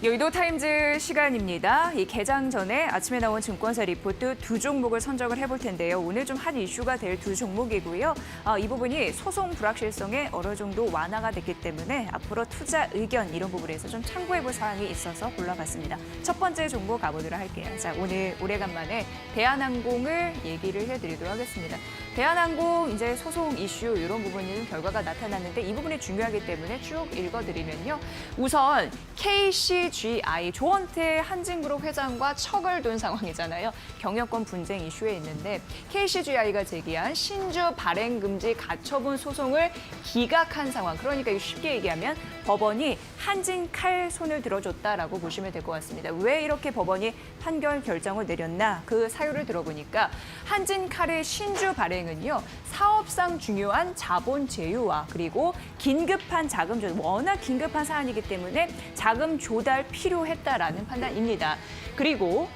여의도 타임즈 시간입니다. 이 개장 전에 아침에 나온 증권사 리포트 두 종목을 선정을 해볼 텐데요. 오늘 좀 한 이슈가 될 두 종목이고요. 이 부분이 소송 불확실성에 어느 정도 완화가 됐기 때문에 앞으로 투자 의견 이런 부분에서 좀 참고해볼 사항이 있어서 골라봤습니다. 첫 번째 종목 가보도록 할게요. 자, 오늘 오래간만에 대한항공을 얘기를 해드리도록 하겠습니다. 대한항공 이제 소송 이슈 이런 부분이 결과가 나타났는데 이 부분이 중요하기 때문에 쭉 읽어드리면요. 우선 KCGI 조원태 한진그룹 회장과 척을 둔 상황이잖아요. 경영권 분쟁 이슈에 있는데 KCGI가 제기한 신주 발행금지 가처분 소송을 기각한 상황. 그러니까 쉽게 얘기하면 법원이 한진칼 손을 들어줬다라고 보시면 될 것 같습니다. 왜 이렇게 법원이 판결 결정을 내렸나? 그 사유를 들어보니까 한진칼의 신주 발행은요. 사업상 중요한 자본 제휴와 그리고 긴급한 자금 조달, 워낙 긴급한 사안이기 때문에 자금 조달 필요했다라는 판단입니다. 그리고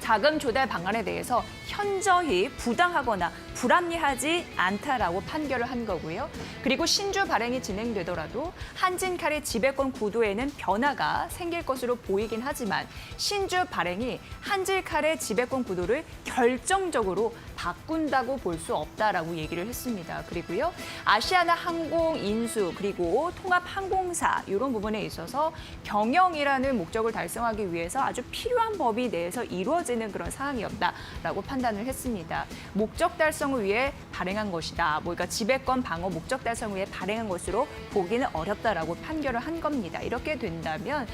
자금 조달 방안에 대해서 현저히 부당하거나 불합리하지 않다라고 판결을 한 거고요. 그리고 신주 발행이 진행되더라도 한진칼의 지배권 구도에는 변화가 생길 것으로 보이긴 하지만 신주 발행이 한진칼의 지배권 구도를 결정적으로 바꾼다고 볼 수 없다라고 얘기를 했습니다. 그리고요. 아시아나 항공 인수 그리고 통합 항공사 이런 부분에 있어서 경영이라는 목적을 달성하기 위해서 아주 필요한 법이 내에서 이루어지는 그런 사항이었다라고 판단을 했습니다. 목적 달성을 위해 발행한 것이다. 그러니까 지배권 방어 목적 달성을 위해 발행한 것으로 보기는 어렵다라고 판결을 한 겁니다. 이렇게 된다면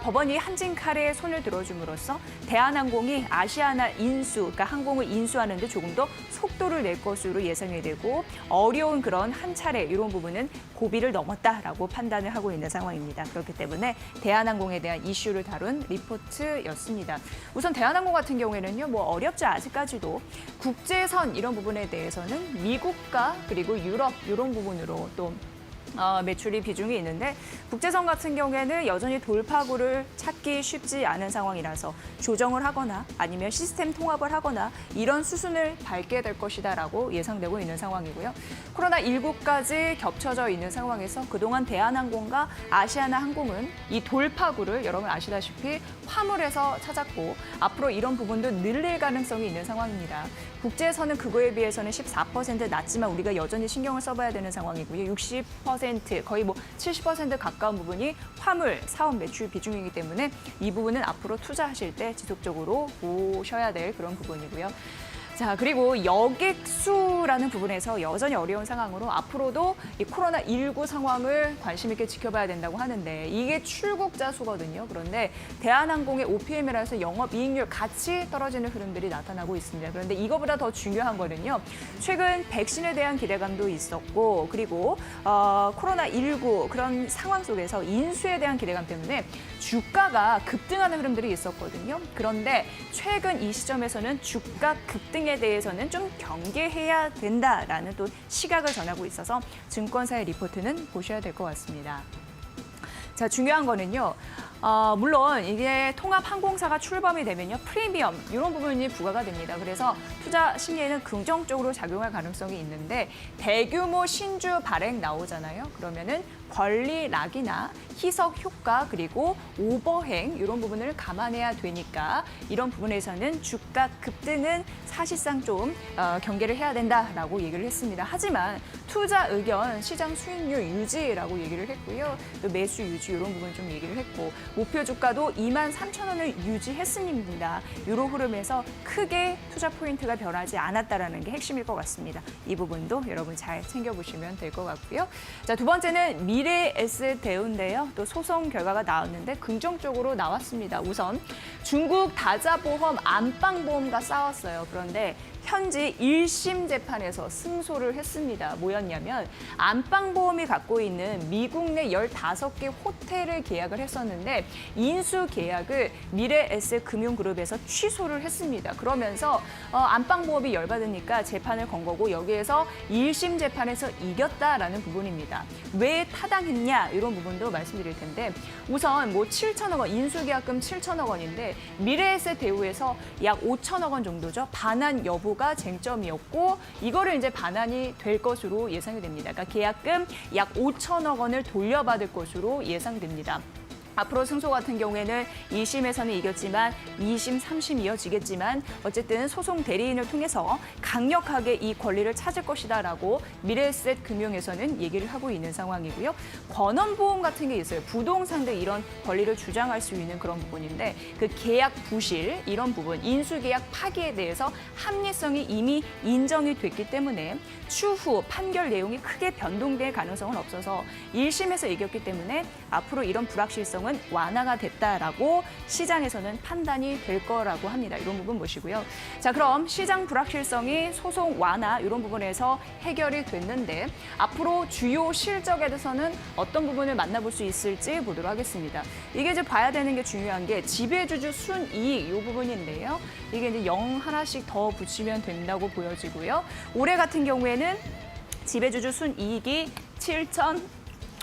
법원이 한진칼의 손을 들어줌으로써 대한항공이 아시아나 인수, 그러니까 항공을 인수하는 데 조금 더 속도를 낼 것으로 예상이 되고 어려운 그런 한 차례 이런 부분은 고비를 넘었다라고 판단을 하고 있는 상황입니다. 그렇기 때문에 대한항공에 대한 이슈를 다룬 리포트였습니다. 우선 대한항공 같은 경우에는요, 어렵지 아직까지도 국제선 이런 부분에 대해서는 미국과 그리고 유럽 이런 부분으로 또 매출이 비중이 있는데 국제선 같은 경우에는 여전히 돌파구를 찾기 쉽지 않은 상황이라서 조정을 하거나 아니면 시스템 통합을 하거나 이런 수순을 밟게 될 것이다라고 예상되고 있는 상황이고요. 코로나19까지 겹쳐져 있는 상황에서 그동안 대한항공과 아시아나 항공은 이 돌파구를 여러분 아시다시피 화물에서 찾았고 앞으로 이런 부분도 늘릴 가능성이 있는 상황입니다. 국제선은 그거에 비해서는 14% 낮지만 우리가 여전히 신경을 써봐야 되는 상황이고요. 60% 거의 70% 가까운 부분이 화물 사업 매출 비중이기 때문에 이 부분은 앞으로 투자하실 때 지속적으로 보셔야 될 그런 부분이고요. 자, 그리고 여객수라는 부분에서 여전히 어려운 상황으로 앞으로도 이 코로나19 상황을 관심 있게 지켜봐야 된다고 하는데 이게 출국자 수거든요. 그런데 대한항공의 OPM이라서 영업이익률 같이 떨어지는 흐름들이 나타나고 있습니다. 그런데 이거보다 더 중요한 거는요. 최근 백신에 대한 기대감도 있었고 그리고 코로나19 그런 상황 속에서 인수에 대한 기대감 때문에 주가가 급등하는 흐름들이 있었거든요. 그런데 최근 이 시점에서는 주가 급등에 대해서는 좀 경계해야 된다라는 또 시각을 전하고 있어서 증권사의 리포트는 보셔야 될 것 같습니다. 자, 중요한 거는요. 물론 이게 통합 항공사가 출범이 되면요. 프리미엄 이런 부분이 부과가 됩니다. 그래서 투자 심리에는 긍정적으로 작용할 가능성이 있는데 대규모 신주 발행 나오잖아요. 그러면은 권리 락이나 희석 효과 그리고 오버행 이런 부분을 감안해야 되니까 이런 부분에서는 주가 급등은 사실상 좀 경계를 해야 된다라고 얘기를 했습니다. 하지만 투자 의견 시장 수익률 유지라고 얘기를 했고요. 또 매수 유지 이런 부분 좀 얘기를 했고 목표 주가도 23,000원을 유지했습니다. 이런 흐름에서 크게 투자 포인트가 변하지 않았다라는 게 핵심일 것 같습니다. 이 부분도 여러분 잘 챙겨보시면 될 것 같고요. 자, 두 번째는 미래에셋대우인데요. 또 소송 결과가 나왔는데 긍정적으로 나왔습니다. 우선 중국 다자보험 안방보험과 싸웠어요. 그런데 현지 1심 재판에서 승소를 했습니다. 뭐였냐면 안방보험이 갖고 있는 미국 내 15개 호텔을 계약을 했었는데 인수 계약을 미래에셋금융그룹에서 취소를 했습니다. 그러면서 안방보험이 열받으니까 재판을 건 거고 여기에서 1심 재판에서 이겼다라는 부분입니다. 왜 타당했냐 이런 부분도 말씀드릴 텐데 우선 7천억 원 인수계약금 7천억 원인데 미래에셋대우에서 약 5천억 원 정도죠. 반환 여부 가 쟁점이었고 이거를 이제 반환이 될 것으로 예상이 됩니다. 그러니까 계약금 약 5천억 원을 돌려받을 것으로 예상됩니다. 앞으로 승소 같은 경우에는 1심에서는 이겼지만 2심, 3심 이어지겠지만 어쨌든 소송 대리인을 통해서 강력하게 이 권리를 찾을 것이다라고 미래에셋 금융에서는 얘기를 하고 있는 상황이고요. 권원보험 같은 게 있어요. 부동산 등 이런 권리를 주장할 수 있는 그런 부분인데 그 계약 부실 이런 부분, 인수계약 파기에 대해서 합리성이 이미 인정이 됐기 때문에 추후 판결 내용이 크게 변동될 가능성은 없어서 1심에서 이겼기 때문에 앞으로 이런 불확실성은 완화가 됐다라고 시장에서는 판단이 될 거라고 합니다. 이런 부분 보시고요. 자, 그럼 시장 불확실성이 소송 완화 이런 부분에서 해결이 됐는데 앞으로 주요 실적에 대해서는 어떤 부분을 만나볼 수 있을지 보도록 하겠습니다. 이게 이제 봐야 되는 게 중요한 게 지배주주 순이익 이 부분인데요. 이게 이제 0 하나씩 더 붙이면 된다고 보여지고요. 올해 같은 경우에는 지배주주 순이익이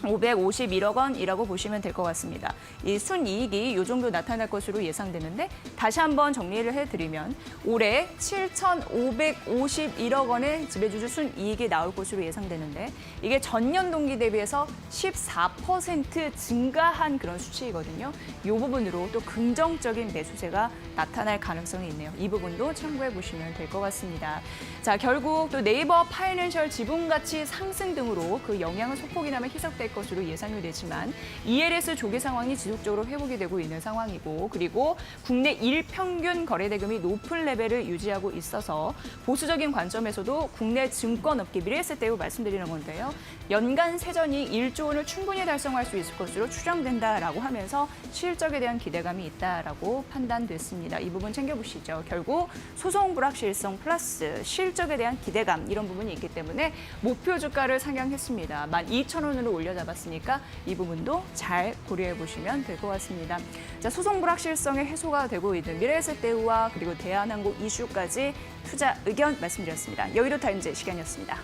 7,551억 원이라고 보시면 될 것 같습니다. 이 순이익이 이 정도 나타날 것으로 예상되는데 다시 한번 정리를 해드리면 올해 7,551억 원의 지배주주 순이익이 나올 것으로 예상되는데 이게 전년 동기 대비해서 14% 증가한 그런 수치이거든요. 이 부분으로 또 긍정적인 매수세가 나타날 가능성이 있네요. 이 부분도 참고해 보시면 될 것 같습니다. 자, 결국 또 네이버 파이낸셜 지분가치 상승 등으로 그 영향은 소폭이나마 희석될 것으로 예상이 되지만 ELS 조기 상황이 지속적으로 회복이 되고 있는 상황이고 그리고 국내 일평균 거래대금이 높은 레벨을 유지하고 있어서 보수적인 관점에서도 국내 증권업계 미래에셋 대우 말씀드리는 건데요. 연간 세전이 1조 원을 충분히 달성할 수 있을 것으로 추정된다라고 하면서 실적에 대한 기대감이 있다라고 판단됐습니다. 이 부분 챙겨보시죠. 결국 소송 불확실성 플러스 실적에 대한 기대감 이런 부분이 있기 때문에 목표 주가를 상향했습니다. 12,000원으로 올려잡았으니까 이 부분도 잘 고려해 보시면 될 것 같습니다. 자, 소송 불확실성의 해소가 되고 있는 미래에셋 대우와 그리고 대한항공 이슈까지 투자 의견 말씀드렸습니다. 여의도 타임즈 시간이었습니다.